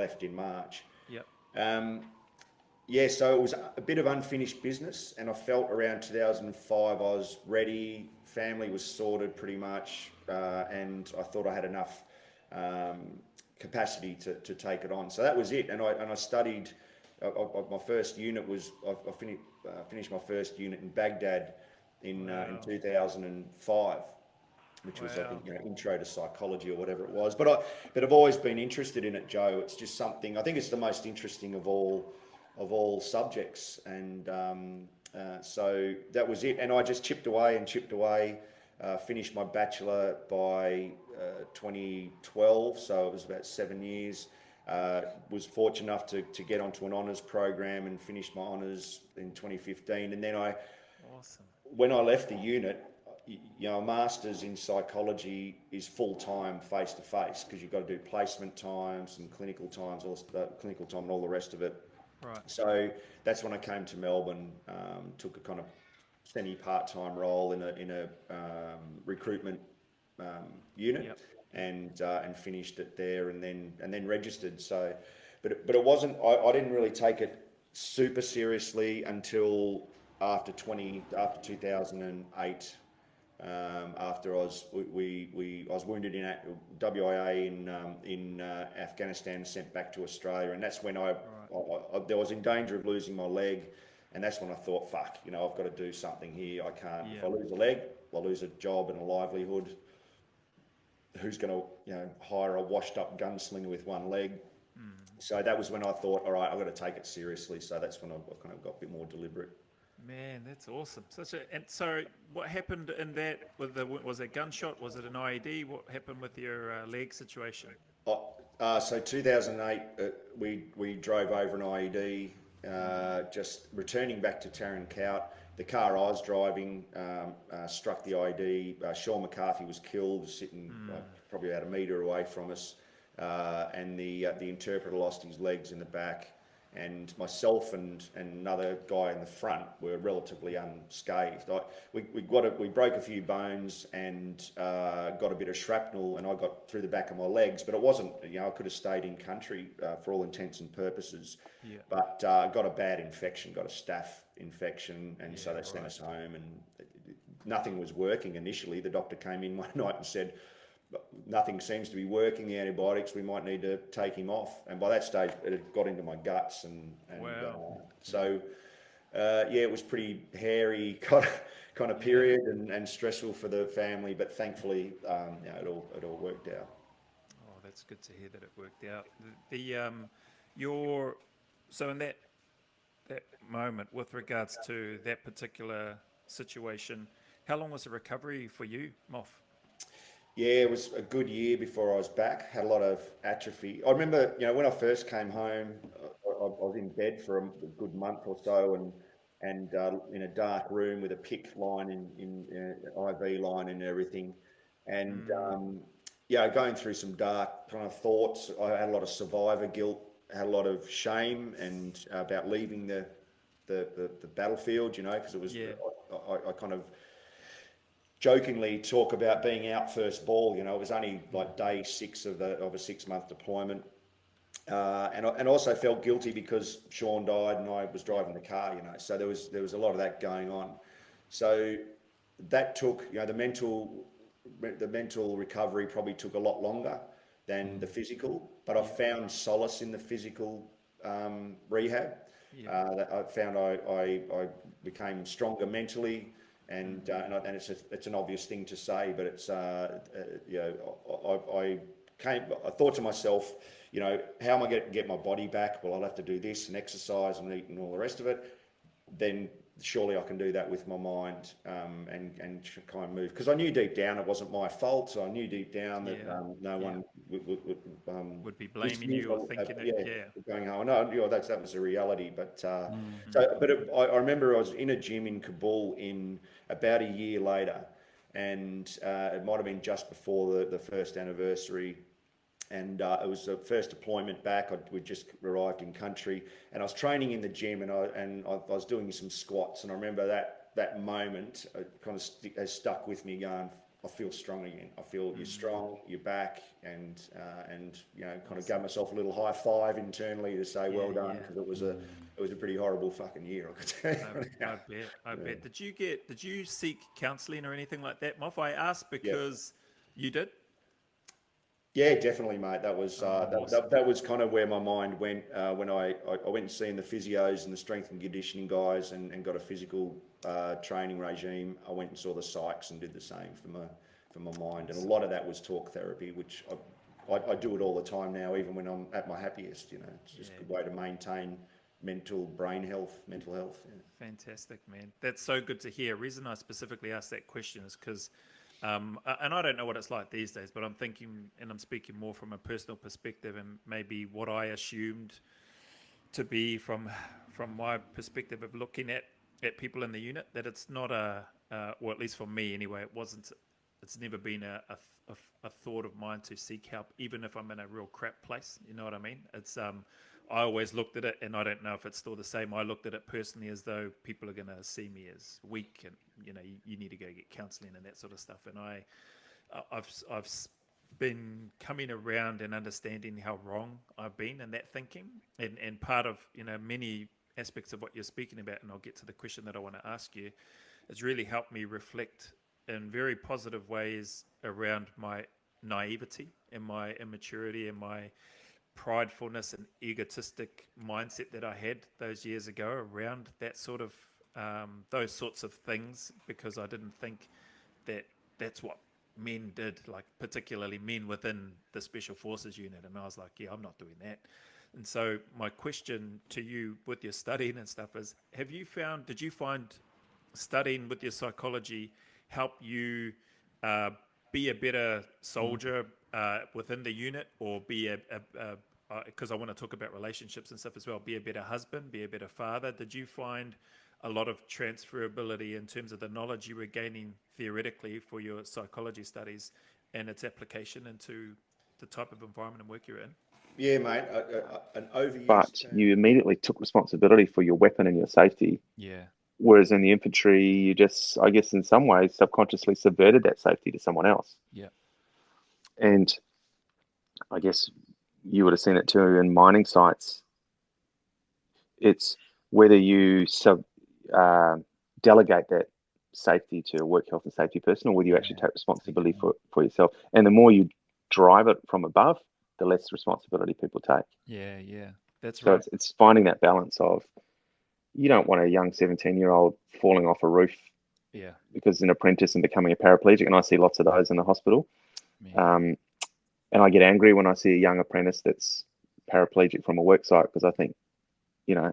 left in March. Yep. Yeah, so it was a bit of unfinished business, and I felt around 2005 I was ready. Family was sorted pretty much, and I thought I had enough capacity to take it on. So that was it, and I studied. My first unit was I finished my first unit in Baghdad in 2005, which was, I Wow. think, intro to psychology or whatever it was. But I've always been interested in it, Joe. It's just something. I think it's the most interesting of all subjects, and so that was it. And I just chipped away and chipped away. Finished my bachelor by 2012, so it was about 7 years. Was fortunate enough to get onto an honours program and finish my honours in 2015. And then Awesome. when I left the unit, a master's in psychology is full-time, face-to-face, because you've got to do placement times and clinical times, clinical time and all the rest of it. Right. So that's when I came to Melbourne, took a kind of semi-part-time role in a recruitment unit. Yep. And finished it there, and then registered. So, but it wasn't. I didn't really take it super seriously until after 2008. After I was wounded in WIA in Afghanistan, sent back to Australia, and that's when I was in danger of losing my leg, and that's when I thought, fuck, I've got to do something here. I can't. Yeah. If I lose a leg, I'll lose a job and a livelihood. Who's going to hire a washed up gunslinger with one leg? So that was when I thought, all right, I've got to take it seriously. So that's when I kind of got a bit more deliberate. Man, that's awesome. And so what happened in that? Was it gunshot? Was it an IED? What happened with your leg situation? So 2008, we drove over an IED, just returning back to Tarankout. The car I was driving struck the IED. Sean McCarthy was killed, sitting probably about a metre away from us, and the interpreter lost his legs in the back. And myself and another guy in the front were relatively unscathed. We broke a few bones and got a bit of shrapnel, and I got through the back of my legs. But it wasn't, I could have stayed in country for all intents and purposes. Yeah. But got a bad infection, got a staph infection, and so they sent us home. And nothing was working initially. The doctor came in one night and said, nothing seems to be working, the antibiotics, we might need to take him off. And by that stage, it had got into my guts. So it was pretty hairy kind of period and stressful for the family, but thankfully, it all worked out. Oh, that's good to hear that it worked out. So in that moment, with regards to that particular situation, how long was the recovery for you, Moff? Yeah, it was a good year before I was back. Had a lot of atrophy. I remember, when I first came home, I was in bed for a good month or so, and in a dark room with a PIC line in IV line and everything, and going through some dark kind of thoughts. I had a lot of survivor guilt, had a lot of shame, and about leaving the battlefield, because it was I kind of jokingly talk about being out first ball. It was only like day 6 of a 6-month deployment, and also felt guilty because Sean died and I was driving the car. So there was a lot of that going on. So that took, the mental recovery probably took a lot longer than the physical, but I found solace in the physical rehab. I found I became stronger mentally. And it's an obvious thing to say, but it's I thought to myself, how am I going to get my body back? Well, I'll have to do this and exercise and eat and all the rest of it. Then surely I can do that with my mind, and kind of move, because I knew deep down it wasn't my fault. So I knew deep down that no one would be blaming you or thinking going, oh no, that was a reality. But I remember I was in a gym in Kabul in about a year later, and it might have been just before the first anniversary. And it was the first deployment back. We just arrived in country, and I was training in the gym, and I was doing some squats. And I remember that moment kind of has stuck with me, going, I feel strong again. I feel you're strong, you're back, and you know, kind of gave myself a little high five internally to say well done, because it was a pretty horrible fucking year, I could tell you. I bet. Did you seek counselling or anything like that, Moff? I asked Yeah. because you did. Yeah, definitely, mate. That was Awesome. that was kind of where my mind went when I went and seen the physios and the strength and conditioning guys, and got a physical training regime. I went and saw the psychs and did the same for my mind, and a lot of that was talk therapy, which I do it all the time now, even when I'm at my happiest. You know, it's just a good way to maintain mental health. Yeah. Fantastic, man. That's so good to hear. The reason I specifically asked that question is because, and I don't know what it's like these days, but I'm thinking, and I'm speaking more from a personal perspective, and maybe what I assumed to be from my perspective of looking at people in the unit, that it's not or at least for me anyway, it's never been a thought of mine to seek help, even if I'm in a real crap place. You know what I mean? It's I always looked at it, and I don't know if it's still the same. I looked at it personally as though people are going to see me as weak, and you know, you need to go get counselling and that sort of stuff. And I've been coming around and understanding how wrong I've been in that thinking, and part of, you know, many aspects of what you're speaking about, and I'll get to the question that I want to ask you, it's really helped me reflect in very positive ways around my naivety and my immaturity and my pridefulness and egotistic mindset that I had those years ago around that sort of those sorts of things, because I didn't think that that's what men did, like particularly men within the Special Forces unit. And I was like, yeah, I'm not doing that. And so my question to you with your studying and stuff is, did you find studying with your psychology help you be a better soldier within the unit, or be because I want to talk about relationships and stuff as well, be a better husband, be a better father? Did you find a lot of transferability in terms of the knowledge you were gaining theoretically for your psychology studies and its application into the type of environment and work you're in? Yeah, mate. An overused But term. you immediately took responsibility for your weapon and your safety. Yeah. Whereas in the infantry, you just, I guess, in some ways, subconsciously subverted that safety to someone else. Yeah. And I guess you would have seen it too in mining sites. It's whether you delegate that safety to a work health and safety person, or whether you actually take responsibility for yourself. And the more you drive it from above, the less responsibility people take. Yeah, yeah. That's So right. it's finding that balance of, you don't want a young 17-year-old falling off a roof because an apprentice and becoming a paraplegic. And I see lots of those in the hospital. And I get angry when I see a young apprentice that's paraplegic from a work site, because I think, you know,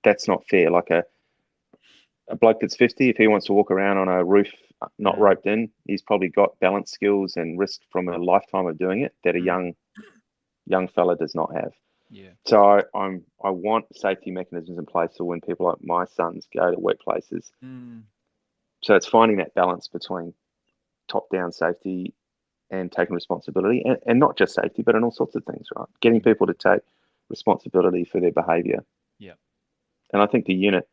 that's not fair. Like a bloke that's 50, if he wants to walk around on a roof not roped in, he's probably got balance skills and risk from a lifetime of doing it that a young fella does not have. Yeah. So I want safety mechanisms in place for when people like my sons go to workplaces. So it's finding that balance between top-down safety and taking responsibility, and not just safety, but in all sorts of things, right? Getting people to take responsibility for their behaviour. Yeah. And I think the unit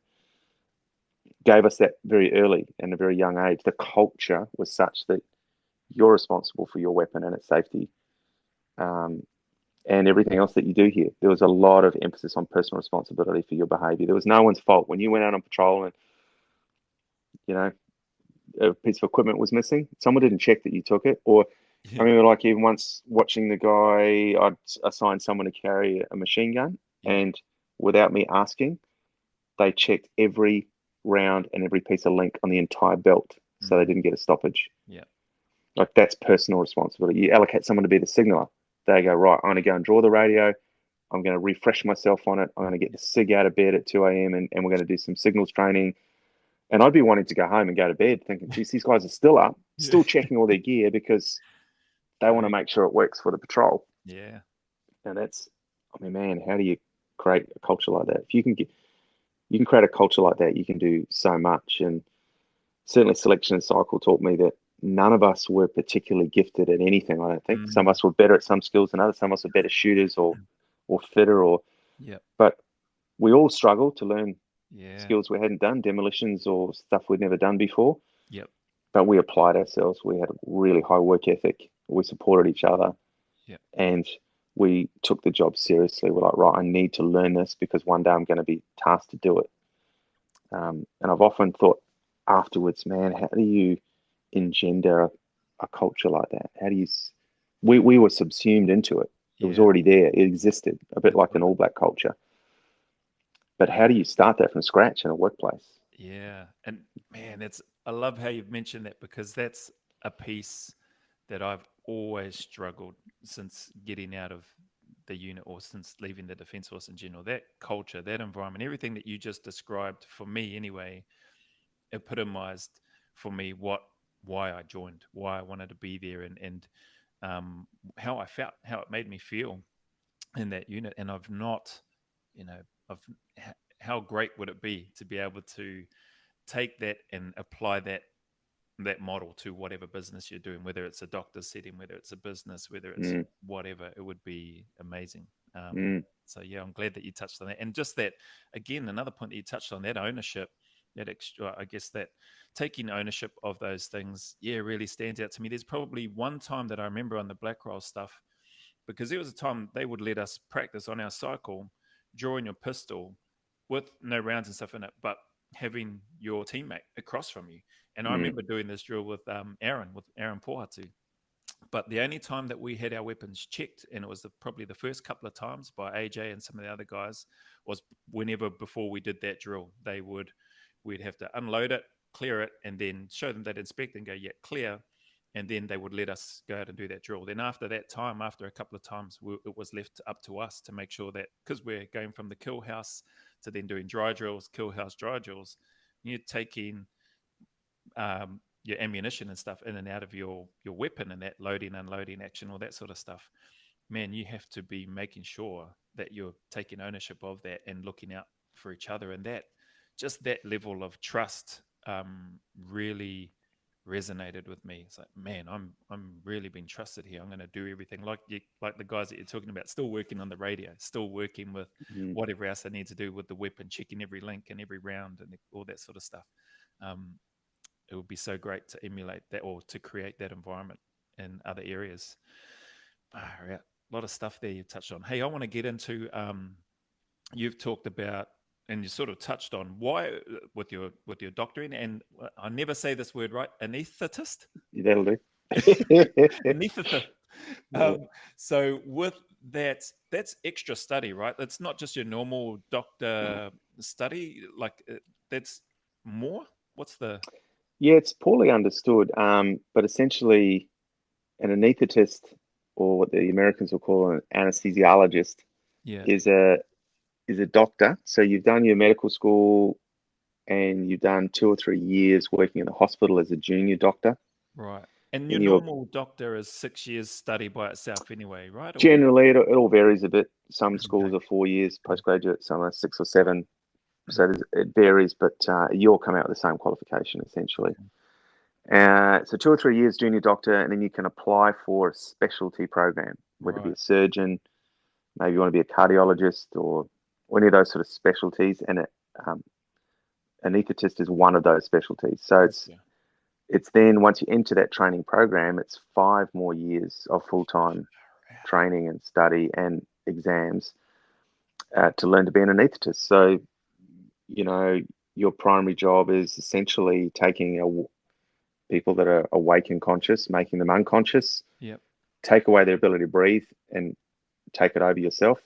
gave us that very early, in a very young age. The culture was such that you're responsible for your weapon and its safety, and everything else that you do here. There was a lot of emphasis on personal responsibility for your behaviour. There was no one's fault when you went out on patrol and, you know, a piece of equipment was missing. Someone didn't check that you took it. Or I remember, like, even once watching the guy, I'd assigned someone to carry a machine gun, and without me asking, they checked every round and every piece of link on the entire belt, so they didn't get a stoppage. Yeah. Like, that's personal responsibility. You allocate someone to be the signaller. They go, right, I'm going to go and draw the radio. I'm going to refresh myself on it. I'm going to get the SIG out of bed at 2 a.m. and we're going to do some signals training. And I'd be wanting to go home and go to bed thinking, geez, these guys are still up, still checking all their gear, because they want to make sure it works for the patrol. Yeah. And that's, I mean, man, how do you create a culture like that? If you can create a culture like that, you can do so much. And certainly Selection and Cycle taught me that none of us were particularly gifted at anything, I don't think. Some of us were better at some skills than others. Some of us were better shooters or fitter, but we all struggled to learn skills we hadn't done, demolitions or stuff we'd never done before. but we applied ourselves. We had a really high work ethic. We supported each other, and we took the job seriously. We're like, right, I need to learn this because one day I'm going to be tasked to do it. And I've often thought afterwards, man, how do you engender a culture like that? How do you? We were subsumed into it. It was already there. It existed, a bit like an All Black culture. But how do you start that from scratch in a workplace? Yeah, and man, I love how you've mentioned that, because that's a piece that I've always struggled since getting out of the unit, or since leaving the Defence Force in general. That culture, that environment, everything that you just described, for me anyway, epitomized for me why I joined, why I wanted to be there, and how I felt, how it made me feel in that unit. And I've not, how great would it be to be able to take that and apply that model to whatever business you're doing, whether it's a doctor's setting, whether it's a business, whether it's whatever. It would be amazing. So yeah, I'm glad that you touched on that. And just that, again, another point that you touched on, that ownership, that extra, I guess, that taking ownership of those things, really stands out to me. There's probably one time that I remember on the black roll stuff, because there was a time they would let us practice on our cycle, drawing your pistol with no rounds and stuff in it, but having your teammate across from you. And I remember doing this drill with Aaron Pohatu. But the only time that we had our weapons checked, and it was probably the first couple of times by AJ and some of the other guys, was whenever before we did that drill, we'd have to unload it, clear it, and then show them that inspect and go, yeah, clear. And then they would let us go out and do that drill. Then after that time, after a couple of times, it was left up to us to make sure that, because we're going from the kill house to then doing dry drills, kill house, dry drills, you're taking your ammunition and stuff in and out of your weapon, and that loading, unloading action, all that sort of stuff. Man, you have to be making sure that you're taking ownership of that and looking out for each other. And that, just that level of trust really resonated with me. It's like, man, I'm really being trusted here. I'm going to do everything like the guys that you're talking about, still working on the radio, still working with whatever else I need to do with the weapon, checking every link and every round and all that sort of stuff. It would be so great to emulate that, or to create that environment in other areas. A lot of stuff there you touched on. Hey, I want to get into, you've talked about, and you sort of touched on why with your doctoring, and I never say this word right, anesthetist. That'll do. Anesthetist. So with that, that's extra study, right? That's not just your normal doctor study. Like that's more. What's the? Yeah, it's poorly understood. But essentially, an anesthetist, or what the Americans will call an anesthesiologist, is a doctor. So you've done your medical school and you've done 2 or 3 years working in the hospital as a junior doctor. Right. And your normal doctor is 6 years study by itself anyway, right? Or... Generally, it all varies a bit. Some schools are 4 years postgraduate, some are 6 or 7. So it varies, but you all come out with the same qualification, essentially. So 2 or 3 years junior doctor, and then you can apply for a specialty program, whether it be a surgeon, maybe you want to be a cardiologist, or any of those sort of specialties. And anesthetist is one of those specialties. So it's then, once you enter that training program, it's 5 more years of full-time training and study and exams to learn to be an anesthetist. So, your primary job is essentially taking people that are awake and conscious, making them unconscious, take away their ability to breathe and take it over yourself.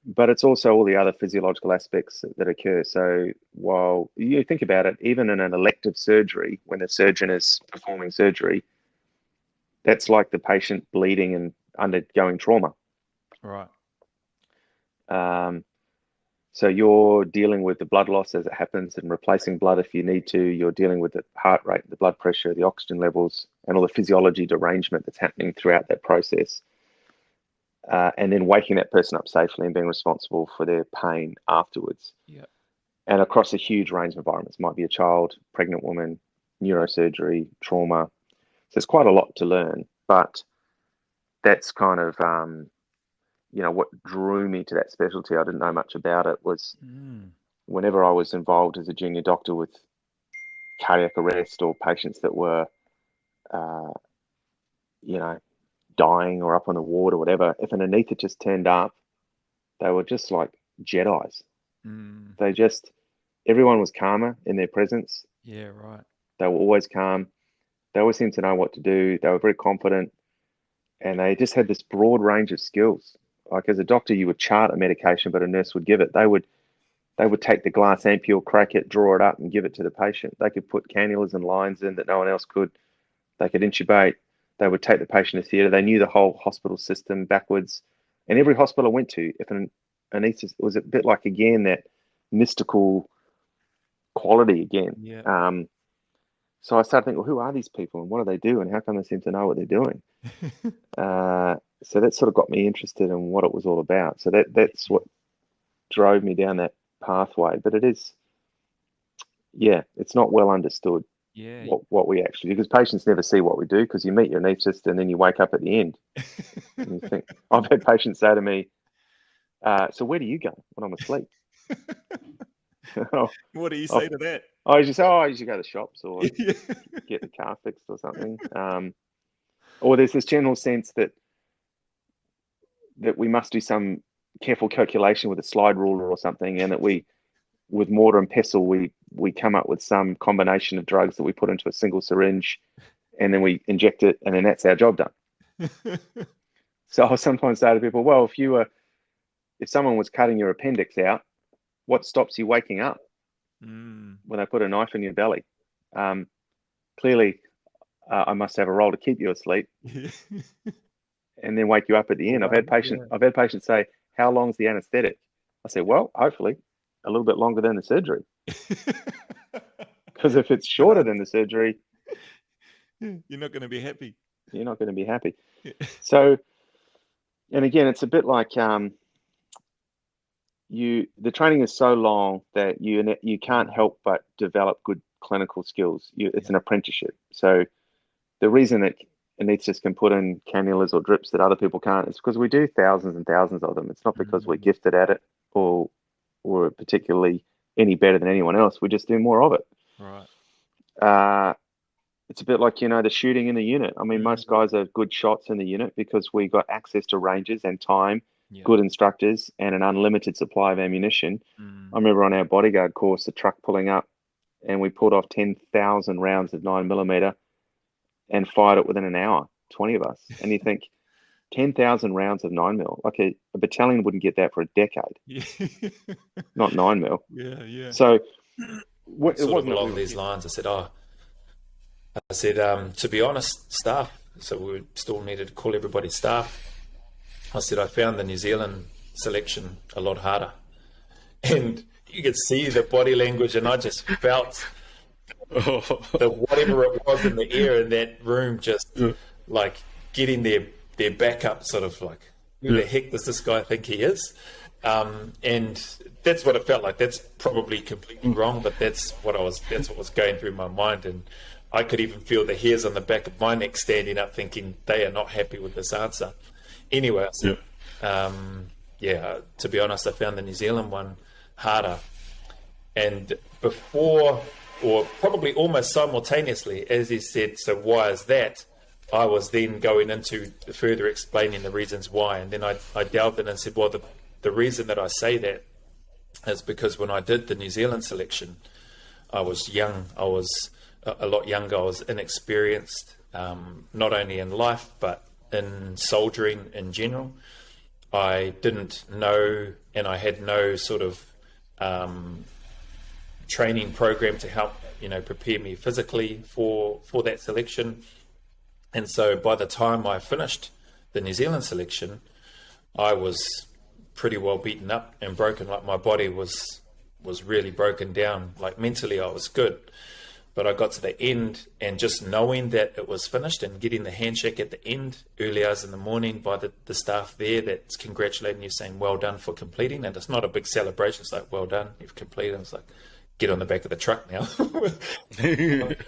But it's also all the other physiological aspects that occur. So while you think about it, even in an elective surgery, when the surgeon is performing surgery, that's like the patient bleeding and undergoing trauma. Right. So you're dealing with the blood loss as it happens and replacing blood if you need to. You're dealing with the heart rate, the blood pressure, the oxygen levels, and all the physiology derangement that's happening throughout that process. And then waking that person up safely and being responsible for their pain afterwards. Yeah. And across a huge range of environments. Might be a child, pregnant woman, neurosurgery, trauma. So it's quite a lot to learn. But that's kind of... what drew me to that specialty, I didn't know much about it, was whenever I was involved as a junior doctor with cardiac arrest or patients that were, you know, dying or up on the ward or whatever, if an anaesthetist turned up, they were just like Jedis. They just, everyone was calmer in their presence. Yeah, right. They were always calm. They always seemed to know what to do. They were very confident, and they just had this broad range of skills. Like as a doctor, you would chart a medication, but a nurse would give it. They would take the glass ampule, crack it, draw it up, and give it to the patient. They could put cannulas and lines in that no one else could. They could intubate. They would take the patient to theatre. They knew the whole hospital system backwards. And every hospital I went to, if an anaesthetist, it was a bit like, again, that mystical quality again. Yeah. So I started thinking, well, who are these people and what do they do and how come they seem to know what they're doing? So that sort of got me interested in what it was all about. So that's what drove me down that pathway. But it is, yeah, it's not well understood. Yeah. What we actually do, because patients never see what we do, because you meet your anaesthetist and then you wake up at the end and you think, I've had patients say to me, so where do you go when I'm asleep? What do you say to that? I usually say, I usually go to the shops or get the car fixed or something. Or there's this general sense that we must do some careful calculation with a slide ruler or something, and that with mortar and pestle, we come up with some combination of drugs that we put into a single syringe, and then we inject it, and then that's our job done. So I'll sometimes say to people, well, if someone was cutting your appendix out, what stops you waking up when they put a knife in your belly? Clearly, I must have a role to keep you asleep, and then wake you up at the end. I've had patients say, "How long's the anaesthetic?" I say, "Well, hopefully, a little bit longer than the surgery." Because if it's shorter than the surgery, you're not going to be happy. You're not going to be happy. So, and again, it's a bit like the training is so long that you can't help but develop good clinical skills. It's an apprenticeship. So the reason that anaesthetists can put in cannulas or drips that other people can't is because we do thousands and thousands of them. It's not because we're gifted at it or particularly any better than anyone else. We just do more of it. Right. It's a bit like, the shooting in the unit. I mean, most guys are good shots in the unit because we got access to ranges and time, good instructors, and an unlimited supply of ammunition. I remember on our bodyguard course, the truck pulling up, and we pulled off 10,000 rounds of 9mm and fired it within an hour, 20 of us. And you think, 10,000 rounds of 9mm, like a battalion wouldn't get that for a decade. Not 9mm. Yeah. So it wasn't along these lines. I said, to be honest, staff. So we still needed to call everybody staff. I said, I found the New Zealand selection a lot harder. And you could see the body language, and I just felt whatever it was in the air in that room, just like getting their back up, sort of like, who the heck does this guy think he is? And that's what it felt like. That's probably completely wrong, but that's what was going through my mind. And I could even feel the hairs on the back of my neck standing up, thinking they are not happy with this answer. Anyway, to be honest, I found the New Zealand one harder. And before, or probably almost simultaneously, as he said, so why is that? I was then going into further explaining the reasons why. And then I delved in and said, well, the reason that I say that is because when I did the New Zealand selection, I was young. I was a lot younger. I was inexperienced, not only in life, but in soldiering in general. I didn't know, and I had no sort of training program to help, prepare me physically for that selection. And so by the time I finished the New Zealand selection, I was pretty well beaten up and broken. Like my body was really broken down. Like mentally I was good. But I got to the end, and just knowing that it was finished and getting the handshake at the end, early hours in the morning, by the staff there that's congratulating you, saying, well done for completing. And it's not a big celebration. It's like, well done, you've completed. It's like, get on the back of the truck now. I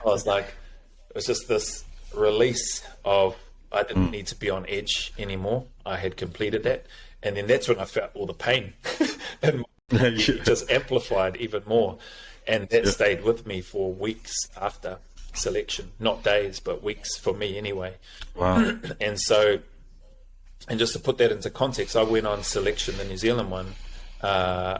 was like, it was just this release of, I didn't need to be on edge anymore. I had completed that. And then that's when I felt all the pain. And just amplified even more. And that stayed with me for weeks after selection, not days, but weeks for me anyway. Wow. And so, and just to put that into context, I went on selection, the New Zealand one, no,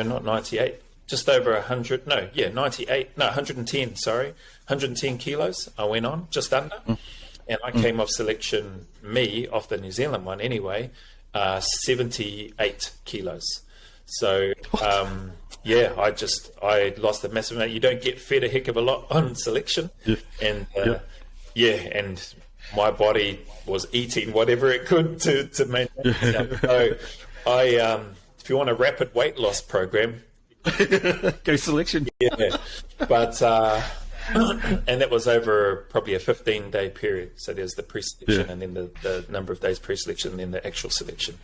not 98, just over 100, 98, no, 110, sorry, 110 kilos I went on, just under. And I came off selection, off the New Zealand one anyway, 78 kilos. So, I lost a massive amount. You don't get fed a heck of a lot on selection. And, and my body was eating whatever it could to maintain itself. So if you want a rapid weight loss program, go selection. Yeah, but and that was over probably a 15-day period. So there's the pre-selection and then the number of days pre-selection and then the actual selection.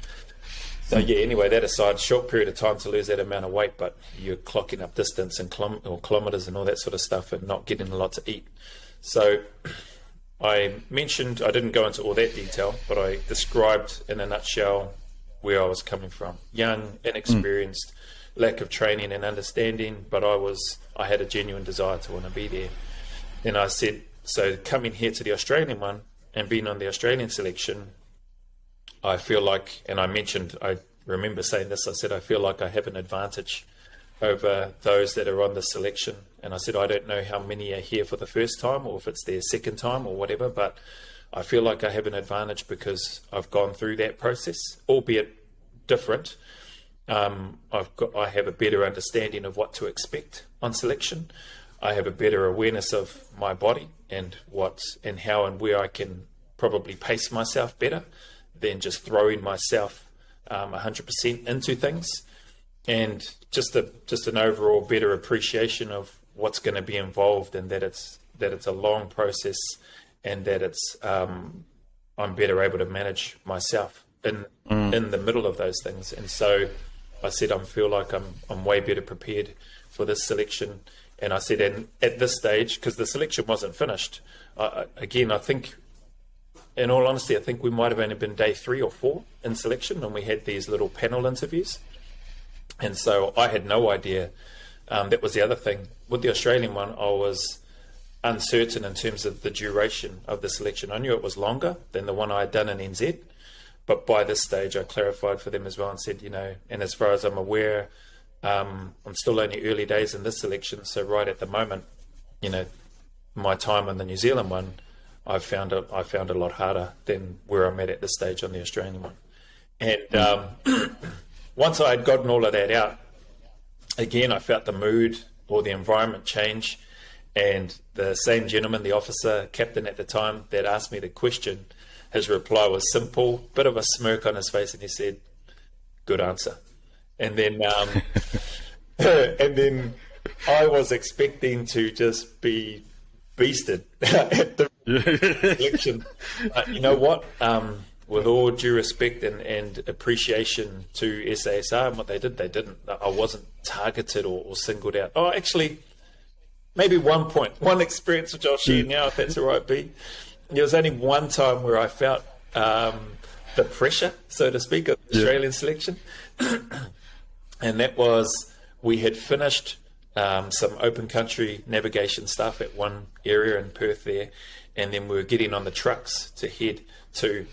So anyway, that aside, short period of time to lose that amount of weight, but you're clocking up distance and kilometers and all that sort of stuff and not getting a lot to eat. So I mentioned, I didn't go into all that detail, but I described in a nutshell where I was coming from. Young, inexperienced, lack of training and understanding, but I had a genuine desire to want to be there. Then I said, so coming here to the Australian one and being on the Australian selection, I feel like, and I remember saying this, I said, I feel like I have an advantage over those that are on the selection. And I said, I don't know how many are here for the first time or if it's their second time or whatever, but I feel like I have an advantage because I've gone through that process, albeit different. I have a better understanding of what to expect on selection. I have a better awareness of my body and how and where I can probably pace myself better than just throwing myself 100% into things, and just an overall better appreciation of what's going to be involved, and that it's a long process, and that it's I'm better able to manage myself in the middle of those things. And so I said, I feel like I'm way better prepared for this selection. And I said, and at this stage, because the selection wasn't finished, I think, in all honesty, I think we might have only been day 3 or 4 in selection, and we had these little panel interviews. And so I had no idea. That was the other thing. With the Australian one, I was uncertain in terms of the duration of the selection. I knew it was longer than the one I had done in NZ. But by this stage, I clarified for them as well and said, and as far as I'm aware, I'm still only early days in this selection. So right at the moment, my time on the New Zealand one, I found a lot harder than where I'm at this stage on the Australian one. And once I had gotten all of that out, again, I felt the mood or the environment change. And the same gentleman, the officer, captain at the time, that asked me the question, his reply was simple, bit of a smirk on his face, and he said, "Good answer." And then, and then I was expecting to just be beasted at the election. You know what? With all due respect and appreciation to SASR and what they did, they didn't. I wasn't targeted or singled out. Oh, actually, maybe one experience which I'll share now, if that's all right, B. There was only one time where I felt the pressure, so to speak, of the Australian selection. And that was, we had finished some open country navigation stuff at one area in Perth there, and then we were getting on the trucks to head to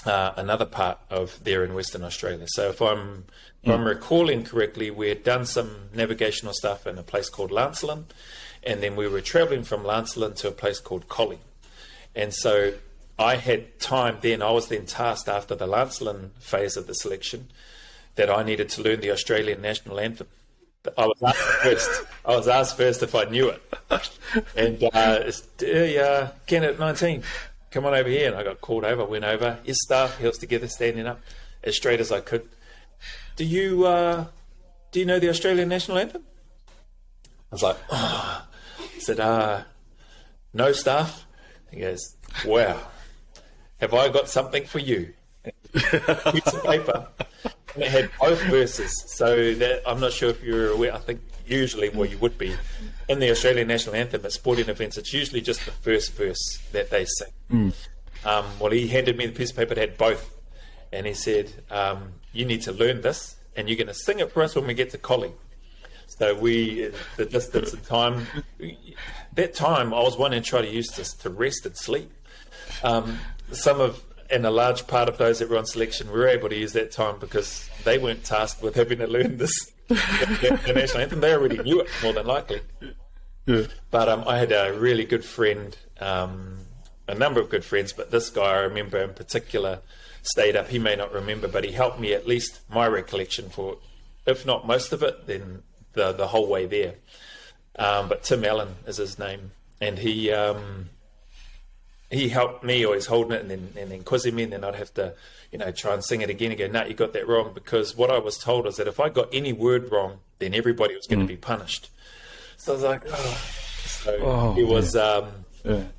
another part of there in Western Australia. So if I'm recalling correctly, we had done some navigational stuff in a place called Lancelin, and then we were travelling from Lancelin to a place called Collie. And so I had time then, I was then tasked after the Lancelin phase of the selection that I needed to learn the Australian national anthem. I was asked first if I knew it. And Kenneth 19, come on over here. And I got called over, went over, his staff, heels together, standing up as straight as I could. Do you know the Australian national anthem? I was like, I said, no, staff. He goes, wow, have I got something for you? Piece of paper. And it had both verses. So that, I'm not sure if you're aware, I think usually, well, you would be, in the Australian national anthem at sporting events, it's usually just the first verse that they sing. Well, he handed me the piece of paper that had both. And he said, you need to learn this, and you're going to sing it for us when we get to Collie. So the distance and time, that time I was wanting to try to use this to rest and sleep. And a large part of those that were on selection were able to use that time because they weren't tasked with having to learn the national anthem. They already knew it, more than likely. Yeah. But I had a really good friend, a number of good friends, but this guy I remember in particular stayed up. He may not remember, but he helped me, at least my recollection, for, if not most of it, then the whole way there. But Tim Allen is his name, and he helped me, always holding it and then quizzing me, and then I'd have to, try and sing it again and go, no, you got that wrong. Because what I was told is that if I got any word wrong, then everybody was going to be punished. So I was like, oh. So it was, I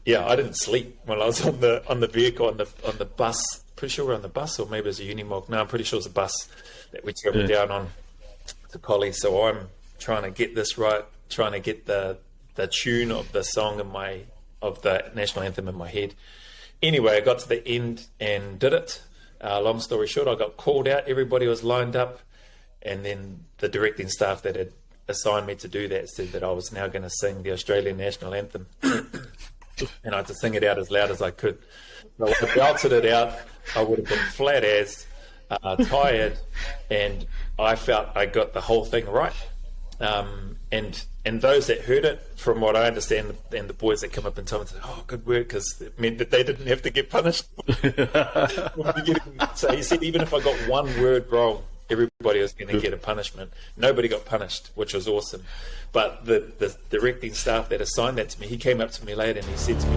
didn't sleep when I was on the vehicle, on the bus. Pretty sure we're on the bus, or maybe it was a Unimog. No, I'm pretty sure it was a bus that we travelled down on to Collie. So I'm trying to get this right, trying to get the tune of the song of the national anthem in my head. Anyway, I got to the end and did it. Long story short, I got called out. Everybody was lined up, and then the directing staff that had assigned me to do that said that I was now going to sing the Australian national anthem, and I had to sing it out as loud as I could. So I belted it out. I would have been flat as tired, and I felt I got the whole thing right. And those that heard it, from what I understand, and the boys that come up and tell me, oh, good work, because it meant that they didn't have to get punished. So he said, even if I got one word wrong, everybody was going to get a punishment. Nobody got punished, which was awesome. But the directing staff that assigned that to me, he came up to me later and he said to me,